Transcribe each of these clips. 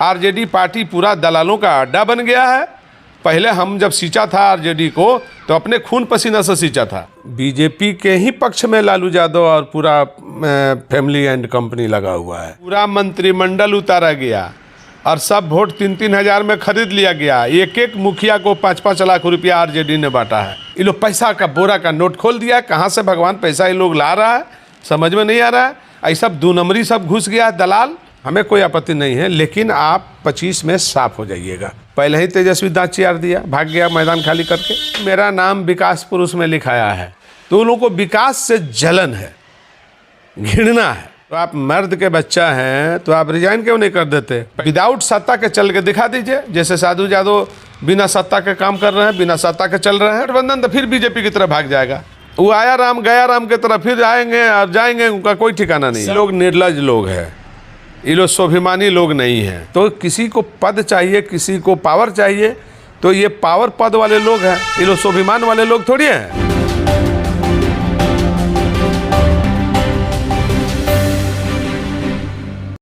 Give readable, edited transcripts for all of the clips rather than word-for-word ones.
RJD party पूरा दलालों का अड्डा बन गया है। पहले हम जब सींचा था आरजेडी को तो अपने खून पसीना से सींचा था। बीजेपी के ही पक्ष में लालू यादव और पूरा फैमिली एंड कंपनी लगा हुआ है। पूरा मंत्रिमंडल उतारा गया और सब वोट 3-3 हज़ार में खरीद लिया गया। एक एक मुखिया को 5-5 लाख रुपया आरजेडी ने बांटा है। ये लोग पैसा का बोरा का नोट खोल दिया। कहाँ से भगवान पैसा ये लोग ला रहा है समझ में नहीं आ रहा है। ऐसा सब 2 नंबरी सब घुस गया दलाल। हमें कोई आपत्ति नहीं है, लेकिन आप 25 में साफ हो जाइएगा। पहले ही तेजस्वी दांत चियार दिया, भाग गया मैदान खाली करके। मेरा नाम विकास पुरुष में लिखाया है, तो उन लोगों को विकास से जलन है, घृणा है। तो आप मर्द के बच्चा हैं तो आप रिजाइन क्यों नहीं कर देते? विदाउट सत्ता के चल के दिखा दीजिए। जैसे साधु यादव बिना सत्ता के काम कर रहे हैं, बिना सत्ता के चल रहे हैं। गठबंधन तो फिर बीजेपी की तरफ भाग जाएगा। वो आया राम गया राम की तरफ फिर आएंगे और जाएंगे, उनका कोई ठिकाना नहीं। लोग निर्लज लोग हैं, ये लोग स्वाभिमानी लोग नहीं हैं। तो किसी को पद चाहिए, किसी को पावर चाहिए, तो ये पावर पद वाले लोग हैं, ये लोग स्वाभिमान वाले लोग थोड़ी हैं।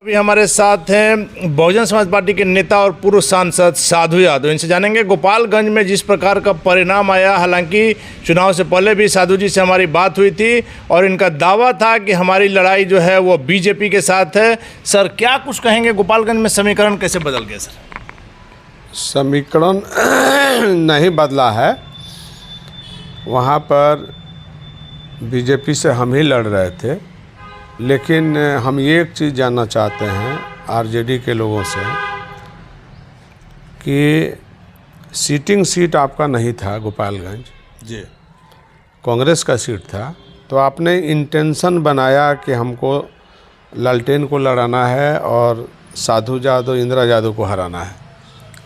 अभी हमारे साथ हैं बहुजन समाज पार्टी के नेता और पूर्व सांसद साधु यादव। इनसे जानेंगे गोपालगंज में जिस प्रकार का परिणाम आया। हालांकि चुनाव से पहले भी साधु जी से हमारी बात हुई थी और इनका दावा था कि हमारी लड़ाई जो है वो बीजेपी के साथ है। सर क्या कुछ कहेंगे, गोपालगंज में समीकरण कैसे बदल गया? सर समीकरण नहीं बदला है, वहाँ पर बीजेपी से हम ही लड़ रहे थे। लेकिन हम ये एक चीज़ जानना चाहते हैं आरजेडी के लोगों से कि सीटिंग सीट आपका नहीं था गोपालगंज जी, कांग्रेस का सीट था। तो आपने इंटेंशन बनाया कि हमको लालटेन को लड़ाना है और साधु यादव इंदिरा यादव को हराना है।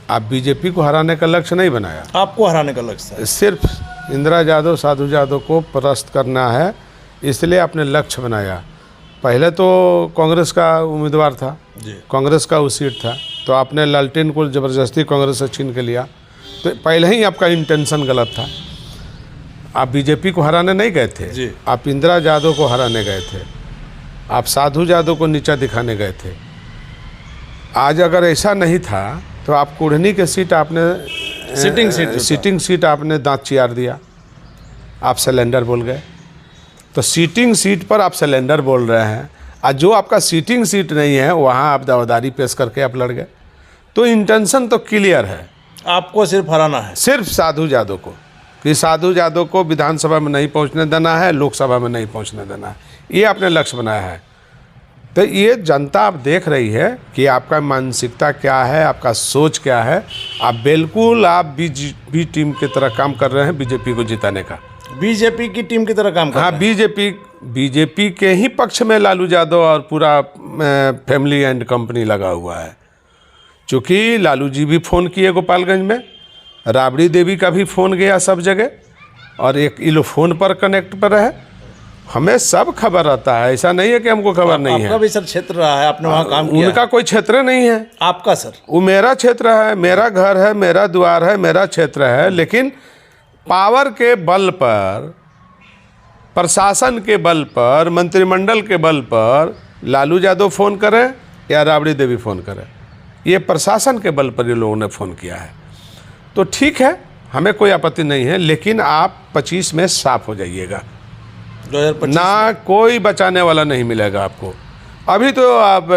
आप बीजेपी को हराने का लक्ष्य नहीं बनाया, आपको हराने का लक्ष्य था। सिर्फ इंदिरा यादव साधु यादव को परास्त करना है, इसलिए आपने लक्ष्य बनाया। पहले तो कांग्रेस का उम्मीदवार था जी, कांग्रेस का वो सीट था, तो आपने लालटेन को ज़बरदस्ती कांग्रेस से छीन के लिया। तो पहले ही आपका इंटेंशन गलत था। आप बीजेपी को हराने नहीं गए थे जी, आप इंदिरा यादव को हराने गए थे, आप साधु यादव को नीचा दिखाने गए थे। आज अगर ऐसा नहीं था तो आप कुढ़नी के सीट आपने सीटिंग सीट आपने दांत चियार दिया, आप सिलेंडर बोल गए। तो सीटिंग सीट पर आप सिलेंडर बोल रहे हैं और जो आपका सीटिंग सीट नहीं है वहाँ आप दावेदारी पेश करके आप लड़ गए। तो इंटेंशन तो क्लियर है, आपको सिर्फ हराना है, सिर्फ साधु यादव को, कि साधु यादव को विधानसभा में नहीं पहुँचने देना है, लोकसभा में नहीं पहुँचने देना है, ये आपने लक्ष्य बनाया है। तो ये जनता आप देख रही है कि आपका मानसिकता क्या है, आपका सोच क्या है। आप बिल्कुल आप बीजेपी टीम की तरह काम कर रहे हैं बीजेपी को जिताने का। बीजेपी की टीम की तरह काम कर रहे हैं। बीजेपी के ही पक्ष में लालू यादव और पूरा फैमिली एंड कंपनी लगा हुआ है। चूँकि लालू जी भी फ़ोन किए गोपालगंज में, राबड़ी देवी का भी फ़ोन गया सब जगह, और एक ये लोग फ़ोन पर कनेक्ट पर है। हमें सब खबर रहता है, ऐसा नहीं है कि हमको खबर नहीं है। आपका भी सर क्षेत्र रहा है, आपने वहाँ काम किया। उनका कोई क्षेत्र नहीं है, आपका सर वो मेरा क्षेत्र है, मेरा घर है, मेरा द्वार है, मेरा क्षेत्र है। लेकिन पावर के बल पर, प्रशासन के बल पर, मंत्रिमंडल के बल पर लालू यादव फ़ोन करें या राबड़ी देवी फ़ोन करें, ये प्रशासन के बल पर ये लोगों ने फ़ोन किया है। तो ठीक है, हमें कोई आपत्ति नहीं है, लेकिन आप 25 में साफ हो जाइएगा। 2025 ना कोई बचाने वाला नहीं मिलेगा आपको। अभी तो आप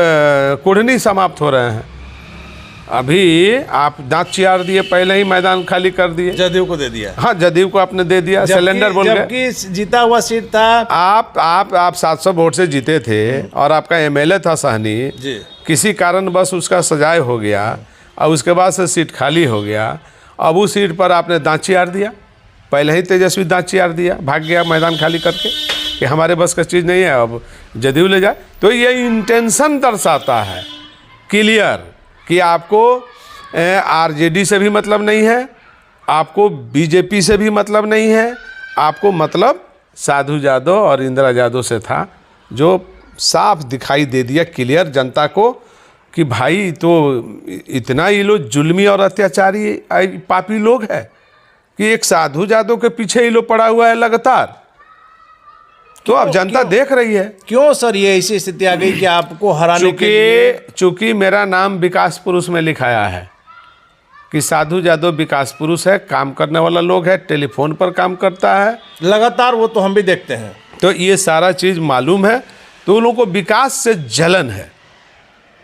कुढ़नी समाप्त हो रहे हैं, अभी आप दांत चियार दिए, पहले ही मैदान खाली कर दिए, जदयू को दे दिया। हाँ, जदयू को आपने दे दिया, सिलेंडर बोल गए। जबकि जीता हुआ सीट था, आप 700 वोट से जीते थे और आपका एमएलए था सहनी जी। किसी कारण बस उसका सजाए हो गया और उसके बाद से सीट खाली हो गया। अब उस सीट पर आपने दांत चियार दिया, पहले ही तेजस्वी दांत चियार दिया, भाग गया मैदान खाली करके कि हमारे बस का चीज़ नहीं है, अब जदयू ले जाए। तो ये इंटेंशन दर्शाता है क्लियर कि आपको आरजेडी से भी मतलब नहीं है, आपको बीजेपी से भी मतलब नहीं है, आपको मतलब साधु यादव और इंदिरा यादव से था, जो साफ दिखाई दे दिया क्लियर जनता को कि भाई तो इतना ये लोग जुल्मी और अत्याचारी पापी लोग है कि एक साधु यादव के पीछे ये लोग पड़ा हुआ है लगातार। तो अब जनता देख रही है। क्यों सर ये ऐसी स्थिति आ गई कि आपको हराने के लिए? चूंकि मेरा नाम विकास पुरुष में लिखाया है कि साधु यादव विकास पुरुष है, काम करने वाला लोग है, टेलीफोन पर काम करता है लगातार, वो तो हम भी देखते हैं। तो ये सारा चीज़ मालूम है। तो उन लोगों को विकास से जलन है,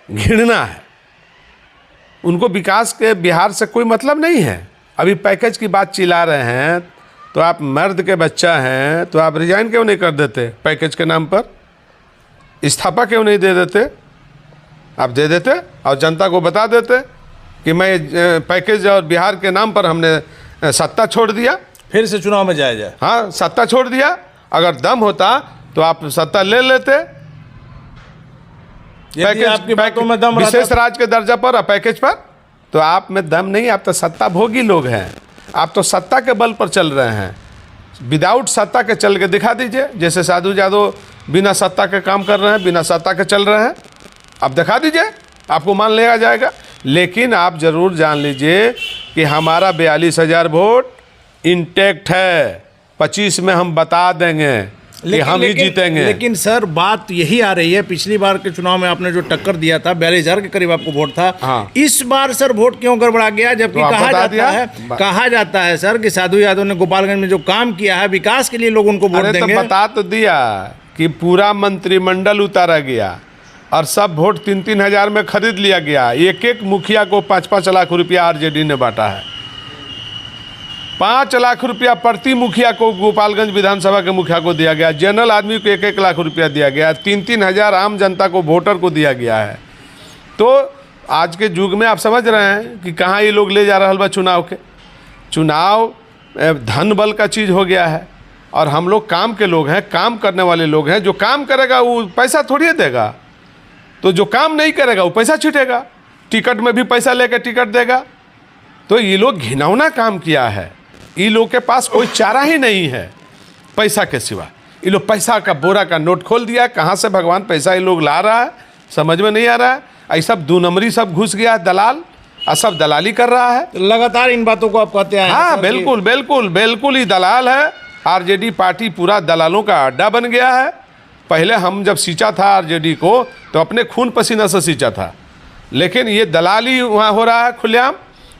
घृणा है। उनको विकास के बिहार से कोई मतलब नहीं है। अभी पैकेज की बात चिल्ला रहे हैं, तो आप मर्द के बच्चा हैं तो आप रिजाइन क्यों नहीं कर देते? पैकेज के नाम पर इस्तीफा क्यों नहीं दे देते? आप दे देते और जनता को बता देते कि मैं पैकेज और बिहार के नाम पर हमने सत्ता छोड़ दिया, फिर से चुनाव में जाया जाए। हाँ, सत्ता छोड़ दिया। अगर दम होता तो आप सत्ता ले लेते। आपकी बातों में दम विशेष राज्य के दर्जा पर और पैकेज पर, तो आप में दम नहीं। आप तो सत्ता भोगी लोग हैं। आप तो सत्ता के बल पर चल रहे हैं। विदाउट सत्ता के चल के दिखा दीजिए। जैसे साधु यादव बिना सत्ता के काम कर रहे हैं, बिना सत्ता के चल रहे हैं। आप दिखा दीजिए, आपको मान लिया जाएगा। लेकिन आप ज़रूर जान लीजिए कि हमारा 42,000 वोट इंटैक्ट है। 25 में हम बता देंगे कि हम ही जीतेंगे। लेकिन सर बात यही आ रही है, पिछली बार के चुनाव में आपने जो टक्कर दिया था, 42,000 के करीब आपको वोट था। हाँ। इस बार सर वोट क्यों गड़बड़ा गया? जबकि तो कहा जाता है सर कि साधु यादव ने गोपालगंज में जो काम किया है, विकास के लिए लोग उनको वोट देंगे। तो बता तो दिया कि पूरा मंत्रिमंडल उतारा गया और सब वोट 3-3 हज़ार में खरीद लिया गया। एक मुखिया को 5-5 लाख रुपया आरजेडी ने बांटा है। 5 लाख रुपया प्रति मुखिया को गोपालगंज विधानसभा के मुखिया को दिया गया। जनरल आदमी को 1-1 लाख रुपया दिया गया। 3-3 हज़ार आम जनता को, वोटर को दिया गया है। तो आज के युग में आप समझ रहे हैं कि कहाँ ये लोग ले जा रहा बा चुनाव के। चुनाव धन बल का चीज़ हो गया है और हम लोग काम के लोग हैं, काम करने वाले लोग हैं। जो काम करेगा वो पैसा थोड़ी देगा, तो जो काम नहीं करेगा वो पैसा छीटेगा। टिकट में भी पैसा लेकर टिकट देगा। तो ये लोग घिनौना काम किया है। ये लोग के पास कोई चारा ही नहीं है पैसा के सिवा। ये लोग पैसा का बोरा का नोट खोल दिया। कहाँ से भगवान पैसा ये लोग ला रहा है समझ में नहीं आ रहा है। ऐसा 2 नंबरी सब घुस गया दलाल और सब दलाली कर रहा है। लगातार इन बातों को आप कहते हैं। हाँ, बिल्कुल बिल्कुल बिल्कुल ही दलाल है। आरजेडी पार्टी पूरा दलालों का अड्डा बन गया है। पहले हम जब सींचा था आरजेडी को तो अपने खून पसीना से सींचा था, लेकिन ये दलाली वहाँ हो रहा है खुलेआम।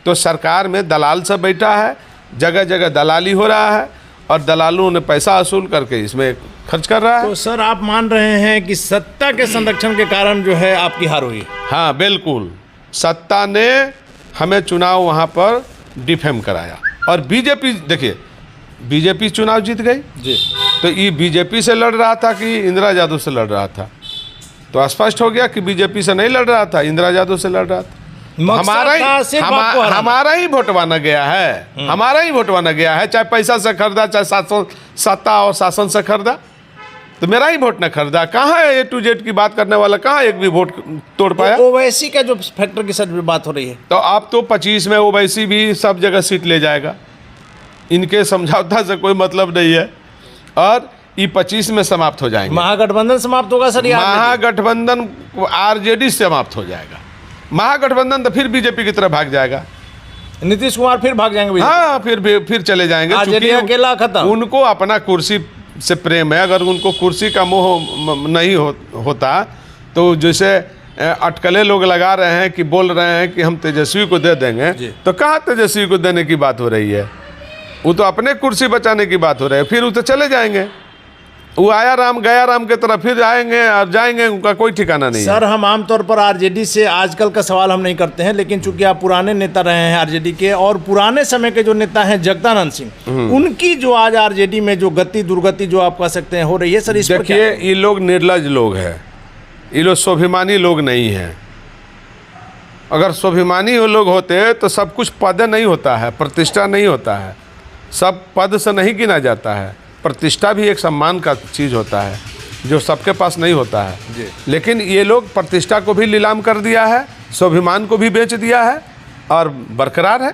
तो सरकार में दलाल सब बैठा है, जगह जगह दलाली हो रहा है और दलालों ने पैसा वसूल करके इसमें खर्च कर रहा है। तो सर आप मान रहे हैं कि सत्ता के संरक्षण के कारण जो है आपकी हार हुई? हाँ बिल्कुल, सत्ता ने हमें चुनाव वहाँ पर डिफेम कराया। और बीजेपी, देखिए बीजेपी चुनाव जीत गई जी। तो ये बीजेपी से लड़ रहा था कि इंदिरा यादव से लड़ रहा था? तो स्पष्ट हो गया कि बीजेपी से नहीं लड़ रहा था, इंदिरा यादव से लड़ रहा था। हमारा ही वोटवाना गया है। हमारा ही वोटवाना गया है, चाहे पैसा से खरीदा, चाहे सत्ता और शासन से खरीदा। तो मेरा ही वोट न खरीदा। कहाँ है A to Z की बात करने वाला? कहाँ एक भी वोट तोड़ पाया? ओवैसी का जो फैक्टर की सच में बात हो रही है, तो अब तो 25 में ओवैसी भी सब जगह सीट ले जाएगा। इनके समझौता से कोई मतलब नहीं है और ये 25 में समाप्त हो जाएंगे। महागठबंधन समाप्त होगा सर? महागठबंधन आरजेडी समाप्त हो जाएगा। महागठबंधन तो फिर बीजेपी की तरफ भाग जाएगा। नीतीश कुमार फिर भाग जाएंगे? हाँ, फिर चले जाएंगे। आरजेडी अकेला खत्म। उनको अपना कुर्सी से प्रेम है। अगर उनको कुर्सी का मोह नहीं होता तो जैसे अटकले लोग लगा रहे हैं कि बोल रहे हैं कि हम तेजस्वी को दे देंगे, तो कहाँ तेजस्वी को देने की बात हो रही है? वो तो अपने कुर्सी बचाने की बात हो रही है। फिर वो तो चले जाएंगे। वो आया राम गया राम के तरफ फिर आएंगे और जाएंगे, उनका कोई ठिकाना नहीं सर है। हम आमतौर पर आरजेडी से आजकल का सवाल हम नहीं करते हैं, लेकिन चूंकि आप पुराने नेता रहे हैं आरजेडी के और पुराने समय के जो नेता हैं जगदानंद सिंह, उनकी जो आज आरजेडी में जो गति दुर्गति जो आप कह सकते हैं हो रही है सर, इस पर क्या? देखिए ये लोग निर्लज लोग हैं। ये लोग स्वाभिमानी लोग नहीं हैं। अगर स्वाभिमानी वो लोग होते तो सब कुछ पद नहीं होता है, प्रतिष्ठा नहीं होता है। सब पद से नहीं गिना जाता है। प्रतिष्ठा भी एक सम्मान का चीज़ होता है जो सबके पास नहीं होता है जी। लेकिन ये लोग प्रतिष्ठा को भी नीलाम कर दिया है, स्वाभिमान को भी बेच दिया है और बरकरार है।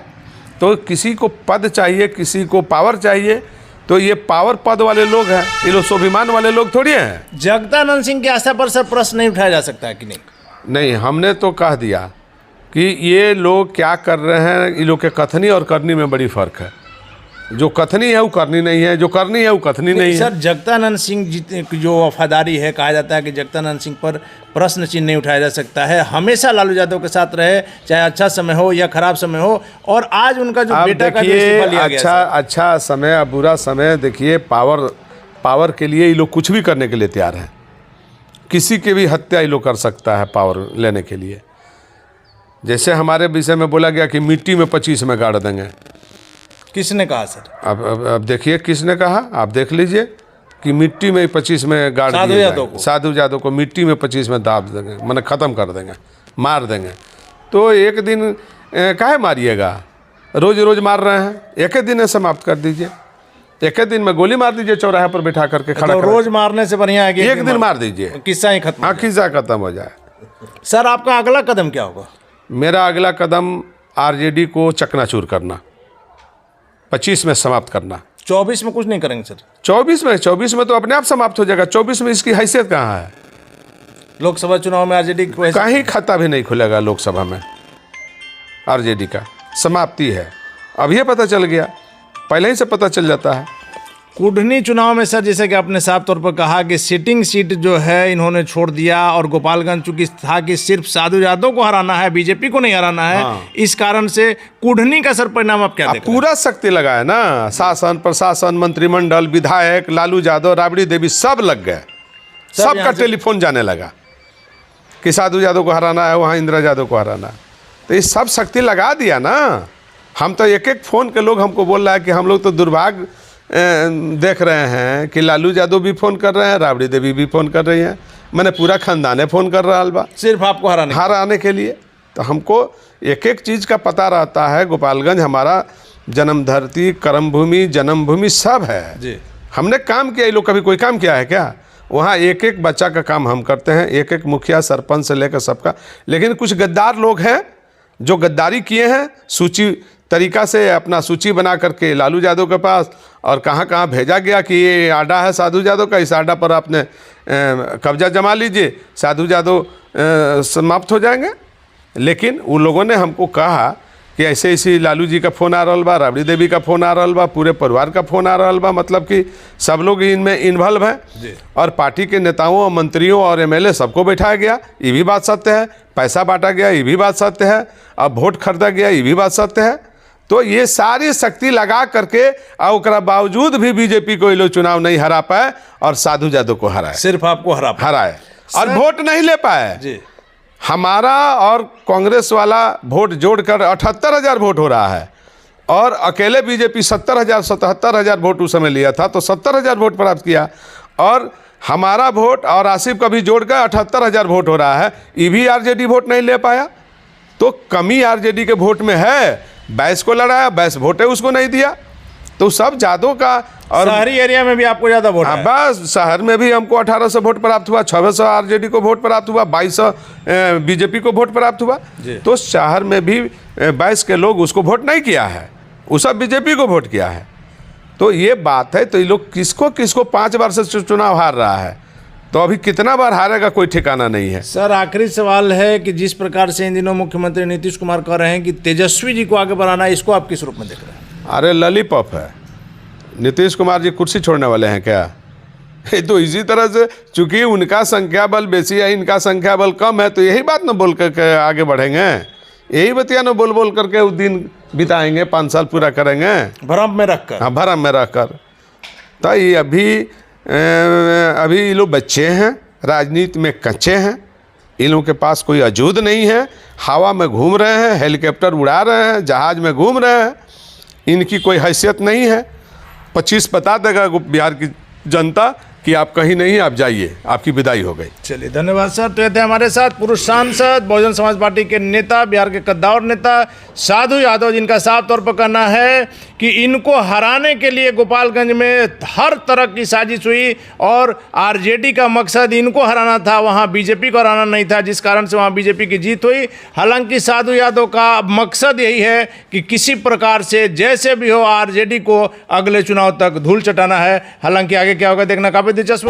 तो किसी को पद चाहिए, किसी को पावर चाहिए, तो ये पावर पद वाले लोग हैं। ये लोग स्वाभिमान वाले लोग थोड़ी हैं। जगदानंद सिंह की आस्था पर सर प्रश्न नहीं उठाया जा सकता है कि नहीं? नहीं, हमने तो कह दिया कि ये लोग क्या कर रहे हैं। ये लोग के कथनी और करनी में बड़ी फ़र्क है। जो कथनी है वो करनी नहीं है, जो करनी है वो कथनी नहीं है। सर जगदानंद सिंह जी की जो वफादारी है, कहा जाता है कि जगदानंद सिंह पर प्रश्न चिन्ह नहीं उठाया जा सकता है, हमेशा लालू यादव के साथ रहे, चाहे अच्छा समय हो या खराब समय हो, और आज उनका जो बेटा का जो इस्तीफा लिया गया, अच्छा समय या बुरा समय, देखिए पावर के लिए ये लोग कुछ भी करने के लिए तैयार हैं। किसी की भी हत्या ये लोग कर सकता है पावर लेने के लिए। जैसे हमारे विषय में बोला गया कि मिट्टी में 25 में गाड़ देंगे। किसने कहा सर? अब देखिए किसने कहा, आप देख लीजिए कि मिट्टी में 25 में गाड़ साधु यादव को, साधु यादव को मिट्टी में 25 में दाब देंगे, माने ख़त्म कर देंगे, मार देंगे। तो एक दिन काहे मारिएगा, रोज रोज मार रहे हैं, एक ही दिन में समाप्त कर दीजिए। एक ही दिन में गोली मार दीजिए चौराहे पर बैठा करके खड़ा। तो रोज मारने से बढ़िया है कि एक दिन मार दीजिए, किस्सा ही खत्म। हाँ, किस्सा खत्म हो जाए। सर आपका अगला कदम क्या होगा? मेरा अगला कदम आरजेडी को चकनाचूर करना, 25 में समाप्त करना। 24 में कुछ नहीं करेंगे सर? 24 में तो अपने आप समाप्त हो जाएगा। 24 में इसकी हैसियत कहाँ है? लोकसभा चुनाव में आरजेडी कहीं खाता भी नहीं खुलेगा लोकसभा में। आरजेडी का समाप्ति है, अब ये पता चल गया, पहले ही से पता चल जाता है। कुढ़नी चुनाव में सर जैसे कि आपने साफ तौर पर कहा कि सिटिंग सीट जो है इन्होंने छोड़ दिया, और गोपालगंज चूंकि था कि सिर्फ साधु यादव को हराना है, बीजेपी को नहीं हराना है, इस कारण से कुढ़नी का सर परिणाम आप क्या देख रहे हैं? पूरा शक्ति लगा है ना, शासन प्रशासन मंत्रिमंडल विधायक लालू यादव राबड़ी देवी सब लग गए, सबका टेलीफोन जाने लगा कि साधु यादव को हराना है, वहाँ इंदिरा यादव को हराना है। तो ये सब शक्ति लगा दिया ना। हम तो एक एक फ़ोन के लोग हमको बोल रहा है कि हम लोग तो दुर्भाग्य देख रहे हैं कि लालू यादव भी फ़ोन कर रहे हैं, राबड़ी देवी भी फ़ोन कर रही हैं, मैंने पूरा खानदाने फ़ोन कर रहा बा सिर्फ आपको हराने के लिए। तो हमको एक एक चीज़ का पता रहता है। गोपालगंज हमारा जन्म धरती, कर्मभूमि, जन्मभूमि सब है जी। हमने काम किया, ये लोग कभी कोई काम किया है क्या? वहाँ एक एक बच्चा का काम हम करते हैं, एक एक मुखिया सरपंच से लेकर सबका। लेकिन कुछ गद्दार लोग हैं जो गद्दारी किए हैं, सूची तरीका से अपना सूची बना करके लालू यादव के पास, और कहाँ कहाँ भेजा गया कि ये आडा है साधु यादव का, इस आडा पर आपने कब्जा जमा लीजिए, साधु यादव समाप्त हो जाएंगे। लेकिन उन लोगों ने हमको कहा कि ऐसे ऐसे लालू जी का फ़ोन आ रहा बा, राबड़ी देवी का फ़ोन आ रहा बा, पूरे परिवार का फ़ोन आ रहा बा, मतलब कि सब लोग इनमें इन्वॉल्व हैं, और पार्टी के नेताओं और मंत्रियों और एमएलए सबको बैठाया गया, ये भी बात सत्य है। पैसा बांटा गया, ये भी बात सत्य है। अब वोट खरीदा गया, ये भी बात सत्य है। तो ये सारी शक्ति लगा करके और बावजूद भी बीजेपी को ये लोग चुनाव नहीं हरा पाए और साधु यादव को हराए, सिर्फ आपको हराए और वोट नहीं ले पाए जी। हमारा और कांग्रेस वाला वोट जोड़कर 78,000 वोट हो रहा है, और अकेले बीजेपी 70,000 77,000 वोट उस समय लिया था, तो 70,000 वोट प्राप्त किया, और हमारा वोट और आसिफ का भी जोड़कर 78,000 वोट हो रहा है। ये भी आरजेडी वोट नहीं ले पाया। तो कमी आरजेडी के वोट में है। 22 को लड़ाया, 22 वोटे उसको नहीं दिया, तो सब यादव का। और शहरी एरिया में भी आपको ज़्यादा वोट है? बस शहर में भी हमको 1800 वोट प्राप्त हुआ, 600 आरजेडी को वोट प्राप्त हुआ, 2200 बीजेपी को वोट प्राप्त हुआ। तो शहर में भी 22 के लोग उसको वोट नहीं किया है, वो सब बीजेपी को वोट किया है। तो ये बात है। तो ये लोग किसको किसको 5 बार से चुनाव हार रहा है, तो अभी कितना बार हारेगा कोई ठिकाना नहीं है। सर आखिरी सवाल है कि जिस प्रकार से इन दिनों मुख्यमंत्री नीतीश कुमार कह रहे हैं कि तेजस्वी जी को आगे बढ़ाना है, इसको आप किस रूप में देख रहे हैं? अरे लॉलीपॉप है। नीतीश कुमार जी कुर्सी छोड़ने वाले हैं क्या? ये तो इसी तरह से, चूंकि उनका संख्या बल बेसी है, इनका संख्या बल कम है, तो यही बात न बोल करके आगे बढ़ेंगे, यही बतिया न बोल बोल करके उस दिन बिताएंगे, 5 साल पूरा करेंगे भ्रम में रखकर। हाँ, भ्रम में रखकर। तो ये अभी ये लोग बच्चे हैं, राजनीति में कच्चे हैं, इन लोगों के पास कोई वजूद नहीं है। हवा में घूम रहे हैं, हेलीकॉप्टर उड़ा रहे हैं, जहाज में घूम रहे हैं, इनकी कोई हैसियत नहीं है। 25 बता देगा बिहार की जनता कि आप कहीं नहीं, आप जाइए, आपकी विदाई हो गई। चलिए धन्यवाद सर। तो ये थे हमारे साथ पुरुष सांसद, बहुजन समाज पार्टी के नेता, बिहार के कद्दावर नेता साधु यादव, जिनका साफ तौर पर कहना है कि इनको हराने के लिए गोपालगंज में हर तरह की साजिश हुई, और आरजेडी का मकसद इनको हराना था, वहाँ बीजेपी को हराना नहीं था, जिस कारण से वहाँ बीजेपी की जीत हुई। हालांकि साधु यादव का मकसद यही है कि किसी प्रकार से जैसे भी हो आरजेडी को अगले चुनाव तक धूल चटाना है। हालांकि आगे क्या होगा देखना काफ़ी दिलचस्प।